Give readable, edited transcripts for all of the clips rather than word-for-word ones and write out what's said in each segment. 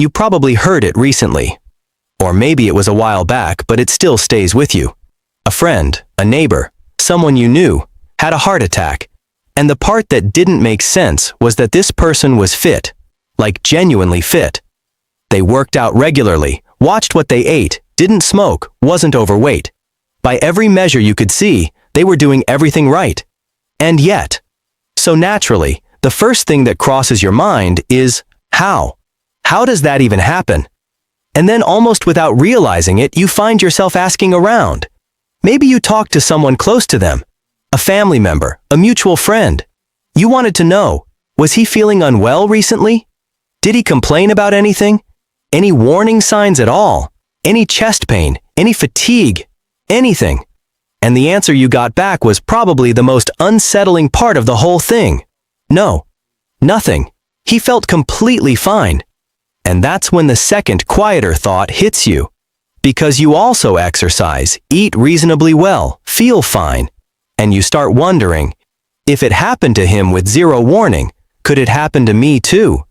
You probably heard it recently. Or maybe it was a while back, but it still stays with you. A friend, a neighbor, someone you knew, had a heart attack. And the part that didn't make sense was that this person was fit, like genuinely fit. They worked out regularly, watched what they ate, didn't smoke, wasn't overweight. By every measure you could see, they were doing everything right. And yet. So naturally, the first thing that crosses your mind is, how? How does that even happen? And then almost without realizing it, you find yourself asking around. Maybe you talked to someone close to them, a family member, a mutual friend. You wanted to know, was he feeling unwell recently? Did he complain about anything? Any warning signs at all? Any chest pain? Any fatigue? Anything? And the answer you got back was probably the most unsettling part of the whole thing. No. Nothing. He felt completely fine. And that's when the second, quieter thought hits you. Because you also exercise, eat reasonably well, feel fine. And you start wondering, if it happened to him with zero warning, could it happen to me too?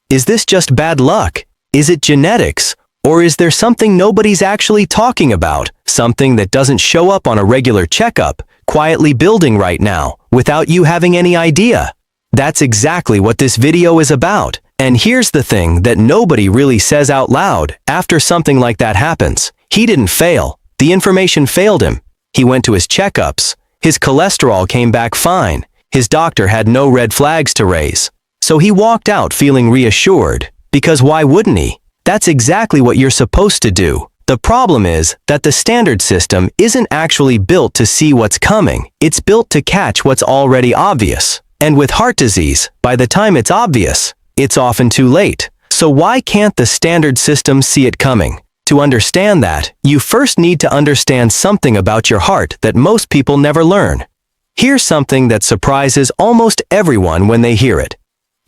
Is this just bad luck? Is it genetics? Or is there something nobody's actually talking about, something that doesn't show up on a regular checkup, quietly building right now, without you having any idea? That's exactly what this video is about. And here's the thing that nobody really says out loud after something like that happens. He didn't fail. The information failed him. He went to his checkups. His cholesterol came back fine. His doctor had no red flags to raise. So he walked out feeling reassured. Because why wouldn't he? That's exactly what you're supposed to do. The problem is that the standard system isn't actually built to see what's coming. It's built to catch what's already obvious. And with heart disease, by the time it's obvious, it's often too late. So why can't the standard system see it coming? To understand that, you first need to understand something about your heart that most people never learn. Here's something that surprises almost everyone when they hear it.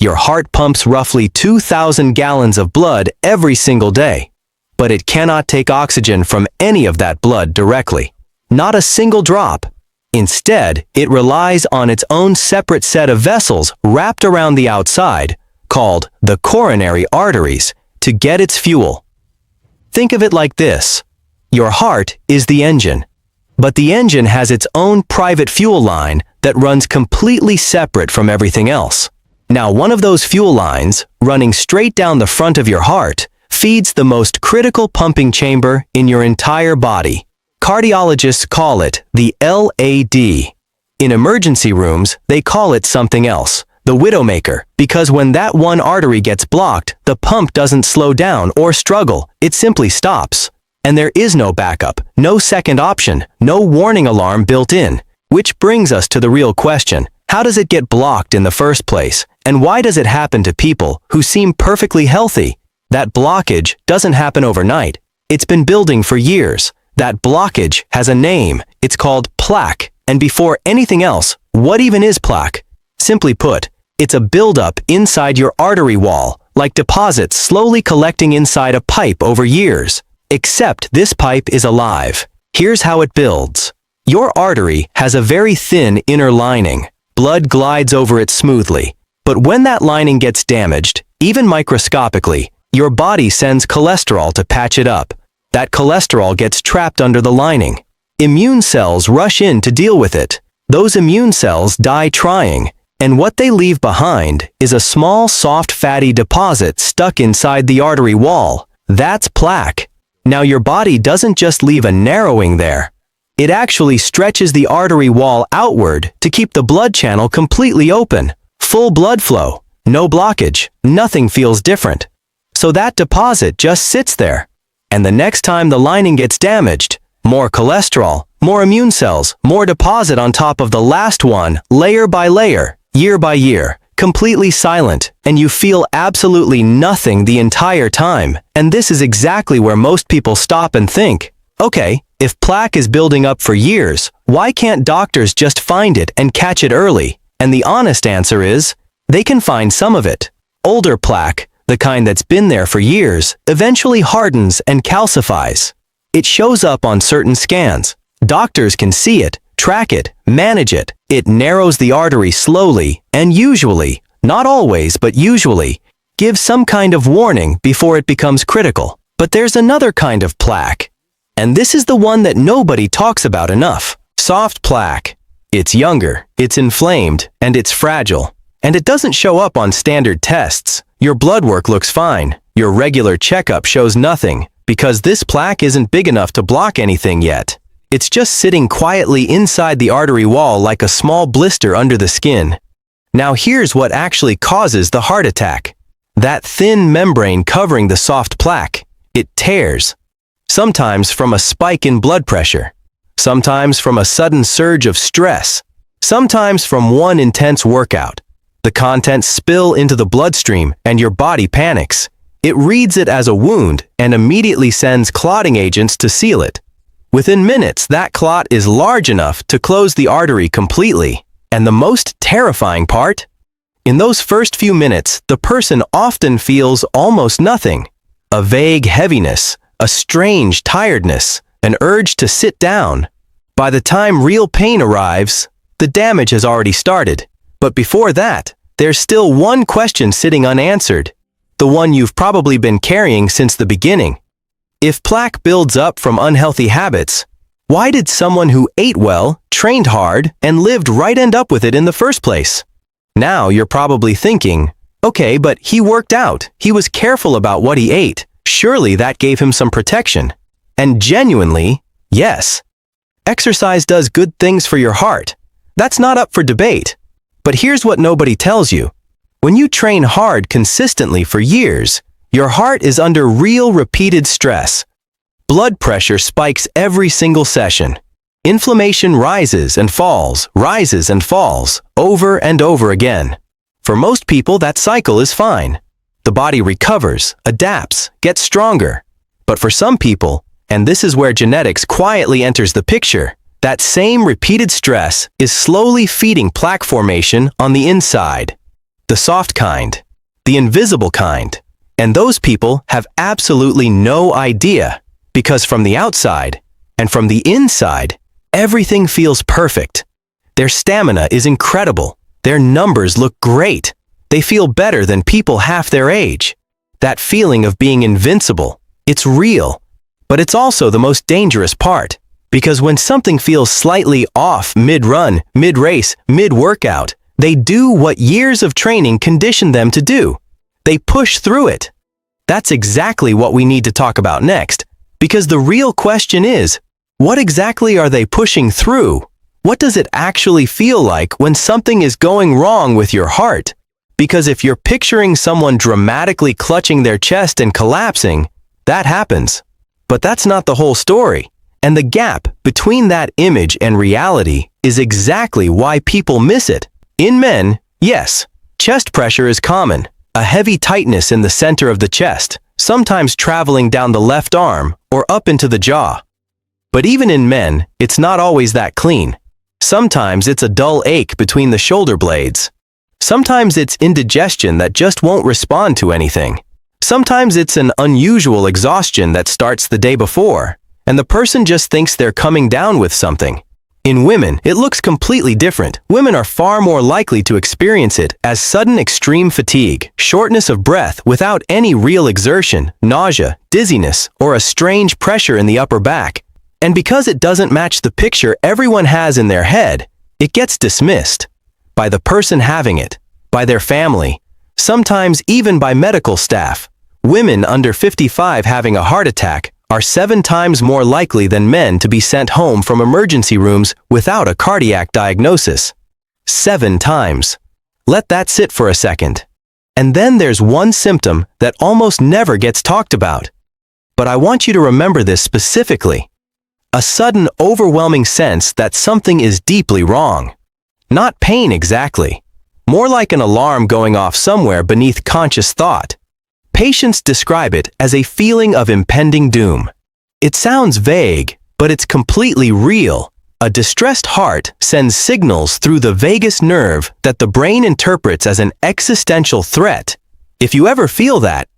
Your heart pumps roughly 2,000 gallons of blood every single day. But it cannot take oxygen from any of that blood directly. Not a single drop. Instead, it relies on its own separate set of vessels wrapped around the outside, called the coronary arteries, to get its fuel. Think of it like this. Your heart is the engine. But the engine has its own private fuel line that runs completely separate from everything else. Now, one of those fuel lines, running straight down the front of your heart, feeds the most critical pumping chamber in your entire body. Cardiologists call it the LAD. In emergency rooms, they call it something else, the widowmaker, because when that one artery gets blocked, the pump doesn't slow down or struggle, it simply stops. And there is no backup, no second option, no warning alarm built in. Which brings us to the real question. How does it get blocked in the first place? And why does it happen to people who seem perfectly healthy? That blockage doesn't happen overnight. It's been building for years. That blockage has a name. It's called plaque. And before anything else, what even is plaque? Simply put, it's a buildup inside your artery wall, like deposits slowly collecting inside a pipe over years. Except this pipe is alive. Here's how it builds. Your artery has a very thin inner lining. Blood glides over it smoothly. But when that lining gets damaged, even microscopically, your body sends cholesterol to patch it up. That cholesterol gets trapped under the lining. Immune cells rush in to deal with it. Those immune cells die trying, and what they leave behind is a small, soft, fatty deposit stuck inside the artery wall. That's plaque. Now your body doesn't just leave a narrowing there. It actually stretches the artery wall outward to keep the blood channel completely open. Full blood flow, no blockage, nothing feels different. So that deposit just sits there. And the next time the lining gets damaged, more cholesterol, more immune cells, more deposit on top of the last one, layer by layer, year by year, completely silent, and you feel absolutely nothing the entire time. And this is exactly where most people stop and think, okay, if plaque is building up for years, why can't doctors just find it and catch it early? And the honest answer is, they can find some of it. Older plaque, the kind that's been there for years, eventually hardens and calcifies. It shows up on certain scans. Doctors can see it, track it, manage it. It narrows the artery slowly, and usually, not always but usually, give some kind of warning before it becomes critical. But there's another kind of plaque. And this is the one that nobody talks about enough. Soft plaque. It's younger, it's inflamed, and it's fragile. And it doesn't show up on standard tests. Your blood work looks fine. Your regular checkup shows nothing, because this plaque isn't big enough to block anything yet. It's just sitting quietly inside the artery wall like a small blister under the skin. Now here's what actually causes the heart attack. That thin membrane covering the soft plaque. It tears. Sometimes from a spike in blood pressure. Sometimes from a sudden surge of stress. Sometimes from one intense workout. The contents spill into the bloodstream and your body panics. It reads it as a wound and immediately sends clotting agents to seal it. Within minutes, that clot is large enough to close the artery completely. And the most terrifying part? In those first few minutes, the person often feels almost nothing. A vague heaviness, a strange tiredness, an urge to sit down. By the time real pain arrives, the damage has already started. But before that, there's still one question sitting unanswered. The one you've probably been carrying since the beginning. If plaque builds up from unhealthy habits, why did someone who ate well, trained hard, and lived right end up with it in the first place? Now you're probably thinking, okay, but he worked out. He was careful about what he ate. Surely that gave him some protection. And genuinely, yes. Exercise does good things for your heart. That's not up for debate. But here's what nobody tells you. When you train hard consistently for years, your heart is under real repeated stress. Blood pressure spikes every single session. Inflammation rises and falls, over and over again. For most people, that cycle is fine. The body recovers, adapts, gets stronger. But for some people, and this is where genetics quietly enters the picture, that same repeated stress is slowly feeding plaque formation on the inside. The soft kind, the invisible kind. And those people have absolutely no idea, because from the outside and from the inside, everything feels perfect. Their stamina is incredible. Their numbers look great. They feel better than people half their age. That feeling of being invincible, it's real. But it's also the most dangerous part. Because when something feels slightly off mid-run, mid-race, mid-workout, they do what years of training conditioned them to do. They push through it. That's exactly what we need to talk about next. Because the real question is, what exactly are they pushing through? What does it actually feel like when something is going wrong with your heart? Because if you're picturing someone dramatically clutching their chest and collapsing, that happens. But that's not the whole story. And the gap between that image and reality is exactly why people miss it. In men, yes, chest pressure is common, a heavy tightness in the center of the chest, sometimes traveling down the left arm or up into the jaw. But even in men, it's not always that clean. Sometimes it's a dull ache between the shoulder blades. Sometimes it's indigestion that just won't respond to anything. Sometimes it's an unusual exhaustion that starts the day before, and the person just thinks they're coming down with something. In women, it looks completely different. Women are far more likely to experience it as sudden extreme fatigue, shortness of breath without any real exertion, nausea, dizziness, or a strange pressure in the upper back. And because it doesn't match the picture everyone has in their head, it gets dismissed. By the person having it, by their family, sometimes even by medical staff. Women under 55 having a heart attack are 7 times more likely than men to be sent home from emergency rooms without a cardiac diagnosis. 7 times. Let that sit for a second. And then there's one symptom that almost never gets talked about. But I want you to remember this specifically. A sudden, overwhelming sense that something is deeply wrong. Not pain exactly. More like an alarm going off somewhere beneath conscious thought. Patients describe it as a feeling of impending doom. It sounds vague, but it's completely real. A distressed heart sends signals through the vagus nerve that the brain interprets as an existential threat. If you ever feel that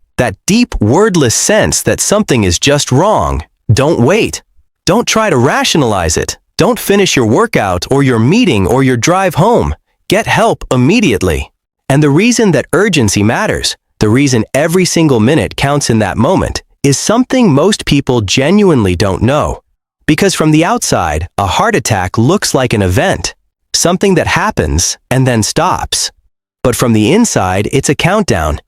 deep, wordless sense that something is just wrong, don't wait. Don't try to rationalize it. Don't finish your workout or your meeting or your drive home. Get help immediately. And the reason that urgency matters, The reason every single minute counts in that moment is something most people genuinely don't know. Because from the outside, a heart attack looks like an event, something that happens and then stops. But from the inside, it's a countdown.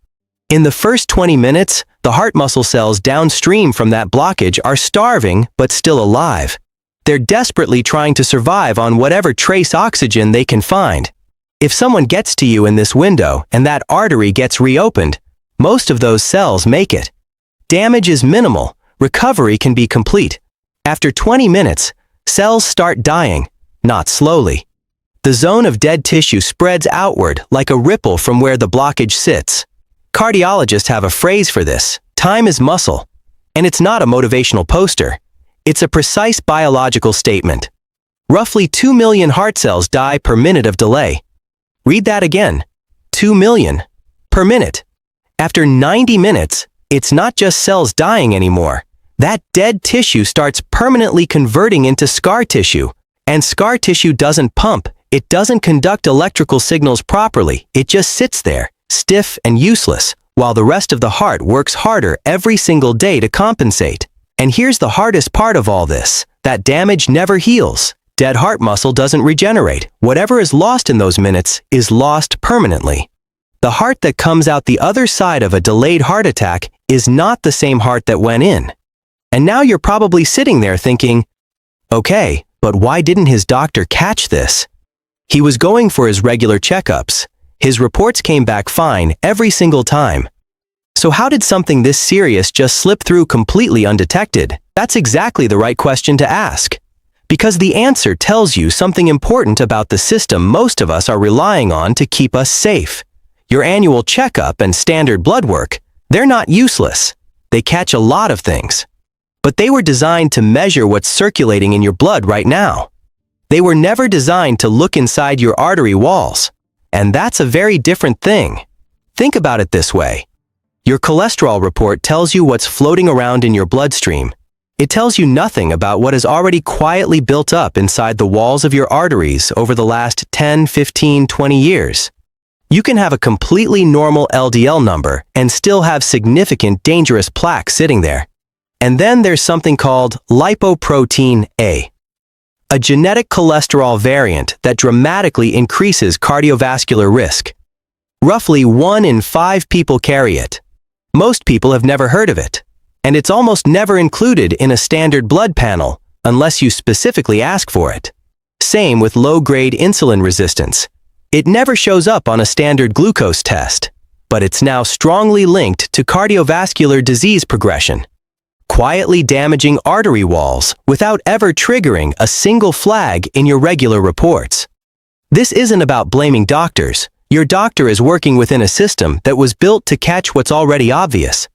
In the first 20 minutes, the heart muscle cells downstream from that blockage are starving but still alive. They're desperately trying to survive on whatever trace oxygen they can find. If someone gets to you in this window and that artery gets reopened, most of those cells make it. Damage is minimal, recovery can be complete. After 20 minutes, cells start dying, not slowly. The zone of dead tissue spreads outward like a ripple from where the blockage sits. Cardiologists have a phrase for this: time is muscle. And it's not a motivational poster. It's a precise biological statement. Roughly 2 million heart cells die per minute of delay. Read that again. 2 million per minute. After 90 minutes, it's not just cells dying anymore. That dead tissue starts permanently converting into scar tissue. And scar tissue doesn't pump. It doesn't conduct electrical signals properly. It just sits there, stiff and useless, while the rest of the heart works harder every single day to compensate. And here's the hardest part of all this: that damage never heals. Dead heart muscle doesn't regenerate. Whatever is lost in those minutes is lost permanently. The heart that comes out the other side of a delayed heart attack is not the same heart that went in. And now you're probably sitting there thinking, okay, but why didn't his doctor catch this? He was going for his regular checkups. His reports came back fine every single time. So how did something this serious just slip through completely undetected? That's exactly the right question to ask. Because the answer tells you something important about the system most of us are relying on to keep us safe. Your annual checkup and standard blood work, they're not useless. They catch a lot of things. But they were designed to measure what's circulating in your blood right now. They were never designed to look inside your artery walls. And that's a very different thing. Think about it this way. Your cholesterol report tells you what's floating around in your bloodstream. It tells you nothing about what has already quietly built up inside the walls of your arteries over the last 10, 15, 20 years. You can have a completely normal LDL number and still have significant dangerous plaque sitting there. And then there's something called lipoprotein A, a genetic cholesterol variant that dramatically increases cardiovascular risk. Roughly 1 in 5 people carry it. Most people have never heard of it, and it's almost never included in a standard blood panel unless you specifically ask for it. Same with low-grade insulin resistance. It never shows up on a standard glucose test, but it's now strongly linked to cardiovascular disease progression, quietly damaging artery walls without ever triggering a single flag in your regular reports. This isn't about blaming doctors. Your doctor is working within a system that was built to catch what's already obvious.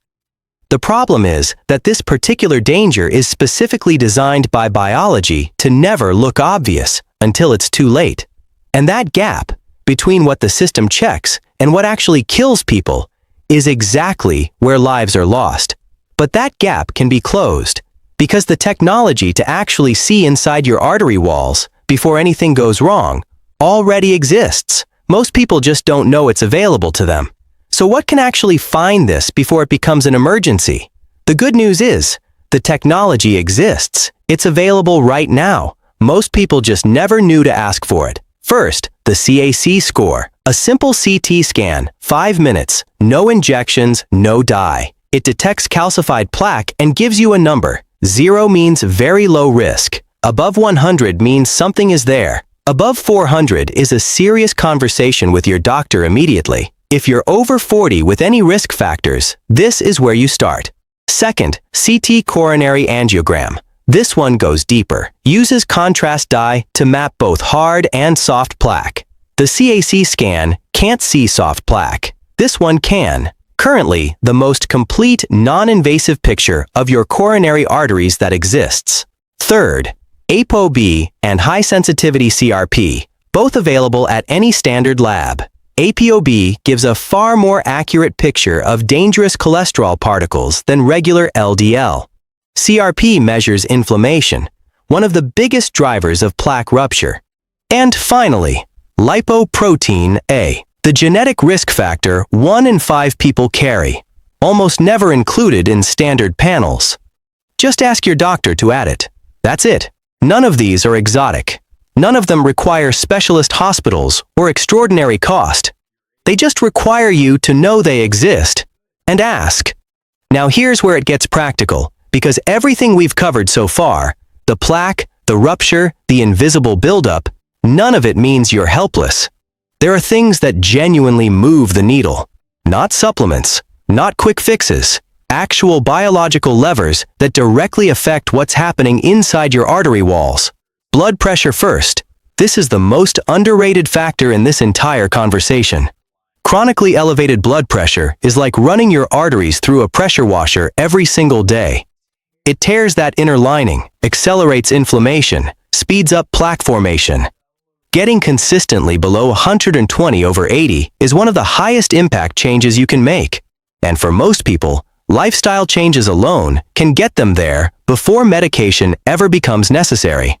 The problem is that this particular danger is specifically designed by biology to never look obvious until it's too late. And that gap between what the system checks and what actually kills people is exactly where lives are lost. But that gap can be closed because the technology to actually see inside your artery walls before anything goes wrong already exists. Most people just don't know it's available to them. So what can actually find this before it becomes an emergency? The good news is, the technology exists. It's available right now. Most people just never knew to ask for it. First, the CAC score. A simple CT scan, 5 minutes, no injections, no dye. It detects calcified plaque and gives you a number. 0 means very low risk. Above 100 means something is there. Above 400 is a serious conversation with your doctor immediately. If you're over 40 with any risk factors, this is where you start. Second, CT coronary angiogram. This one goes deeper. Uses contrast dye to map both hard and soft plaque. The CAC scan can't see soft plaque. This one can. Currently, the most complete non-invasive picture of your coronary arteries that exists. Third, ApoB and high-sensitivity CRP, both available at any standard lab. ApoB gives a far more accurate picture of dangerous cholesterol particles than regular LDL. CRP measures inflammation, one of the biggest drivers of plaque rupture. And finally, lipoprotein A. The genetic risk factor 1 in 5 people carry, almost never included in standard panels. Just ask your doctor to add it. That's it. None of these are exotic. None of them require specialist hospitals or extraordinary cost. They just require you to know they exist and ask. Now here's where it gets practical, because everything we've covered so far, the plaque, the rupture, the invisible buildup, none of it means you're helpless. There are things that genuinely move the needle. Not supplements, not quick fixes, actual biological levers that directly affect what's happening inside your artery walls. Blood pressure first. This is the most underrated factor in this entire conversation. Chronically elevated blood pressure is like running your arteries through a pressure washer every single day. It tears that inner lining, accelerates inflammation, speeds up plaque formation. Getting consistently below 120/80 is one of the highest impact changes you can make. And for most people, lifestyle changes alone can get them there before medication ever becomes necessary.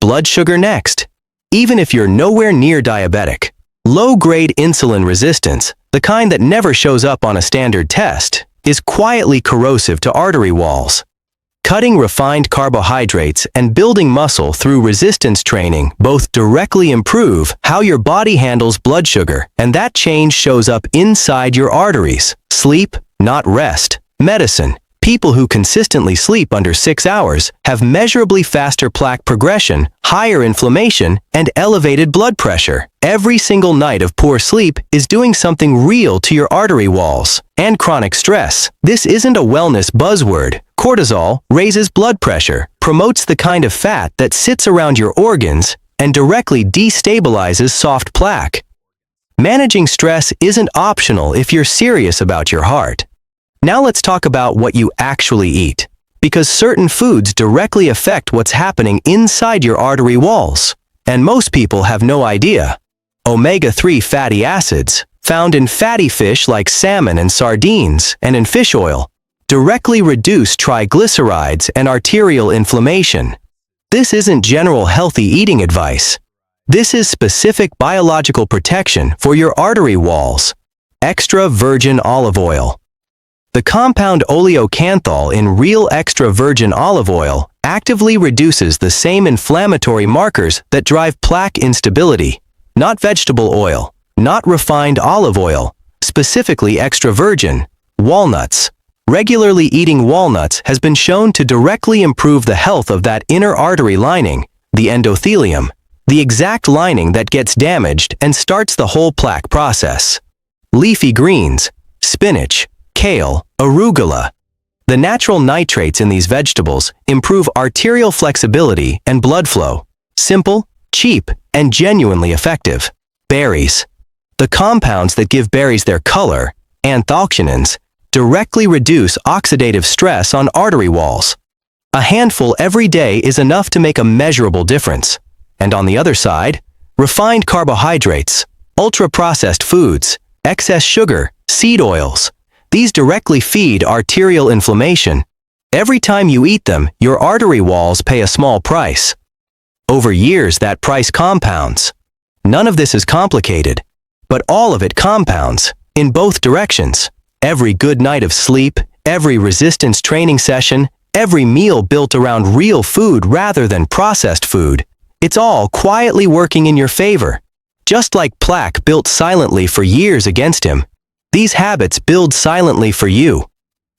Blood sugar next. Even if you're nowhere near diabetic, low-grade insulin resistance, the kind that never shows up on a standard test, is quietly corrosive to artery walls. Cutting refined carbohydrates and building muscle through resistance training both directly improve how your body handles blood sugar, and that change shows up inside your arteries. Sleep, not rest. Medicine. People who consistently sleep under 6 hours have measurably faster plaque progression, higher inflammation, and elevated blood pressure. Every single night of poor sleep is doing something real to your artery walls. And chronic stress. This isn't a wellness buzzword. Cortisol raises blood pressure, promotes the kind of fat that sits around your organs, and directly destabilizes soft plaque. Managing stress isn't optional if you're serious about your heart. Now let's talk about what you actually eat, because certain foods directly affect what's happening inside your artery walls, and most people have no idea. Omega-3 fatty acids, found in fatty fish like salmon and sardines, and in fish oil, directly reduce triglycerides and arterial inflammation. This isn't general healthy eating advice. This is specific biological protection for your artery walls. Extra virgin olive oil. The compound oleocanthal in real extra virgin olive oil actively reduces the same inflammatory markers that drive plaque instability. Not vegetable oil, not refined olive oil, specifically extra virgin. Walnuts. Regularly eating walnuts has been shown to directly improve the health of that inner artery lining, the endothelium, the exact lining that gets damaged and starts the whole plaque process. Leafy greens, spinach, kale, arugula. The natural nitrates in these vegetables improve arterial flexibility and blood flow. Simple, cheap, and genuinely effective. Berries. The compounds that give berries their color, anthocyanins, directly reduce oxidative stress on artery walls. A handful every day is enough to make a measurable difference. And on the other side, refined carbohydrates, ultra-processed foods, excess sugar, seed oils. These directly feed arterial inflammation. Every time you eat them, your artery walls pay a small price. Over years, that price compounds. None of this is complicated, but all of it compounds, in both directions. Every good night of sleep, every resistance training session, every meal built around real food rather than processed food, it's all quietly working in your favor. Just like plaque built silently for years against him, these habits build silently for you.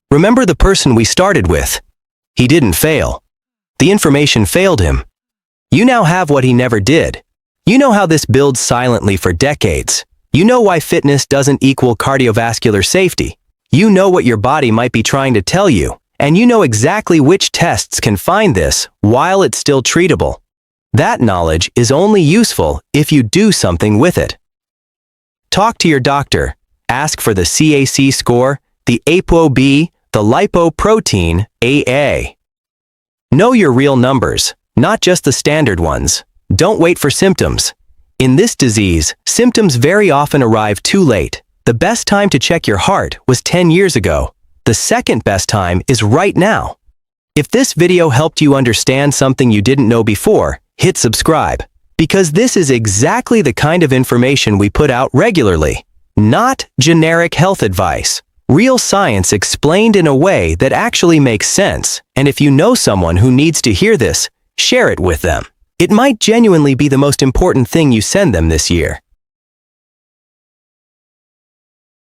Remember the person we started with. He didn't fail. The information failed him. You now have what he never did. You know how this builds silently for decades. You know why fitness doesn't equal cardiovascular safety. You know what your body might be trying to tell you, and you know exactly which tests can find this while it's still treatable. That knowledge is only useful if you do something with it. Talk to your doctor. Ask for the CAC score, the ApoB, the lipoprotein, AA. Know your real numbers, not just the standard ones. Don't wait for symptoms. In this disease, symptoms very often arrive too late. The best time to check your heart was 10 years ago. The second best time is right now. If this video helped you understand something you didn't know before, hit subscribe. Because this is exactly the kind of information we put out regularly. Not generic health advice. Real science explained in a way that actually makes sense, and if you know someone who needs to hear this, share it with them. It might genuinely be the most important thing you send them this year.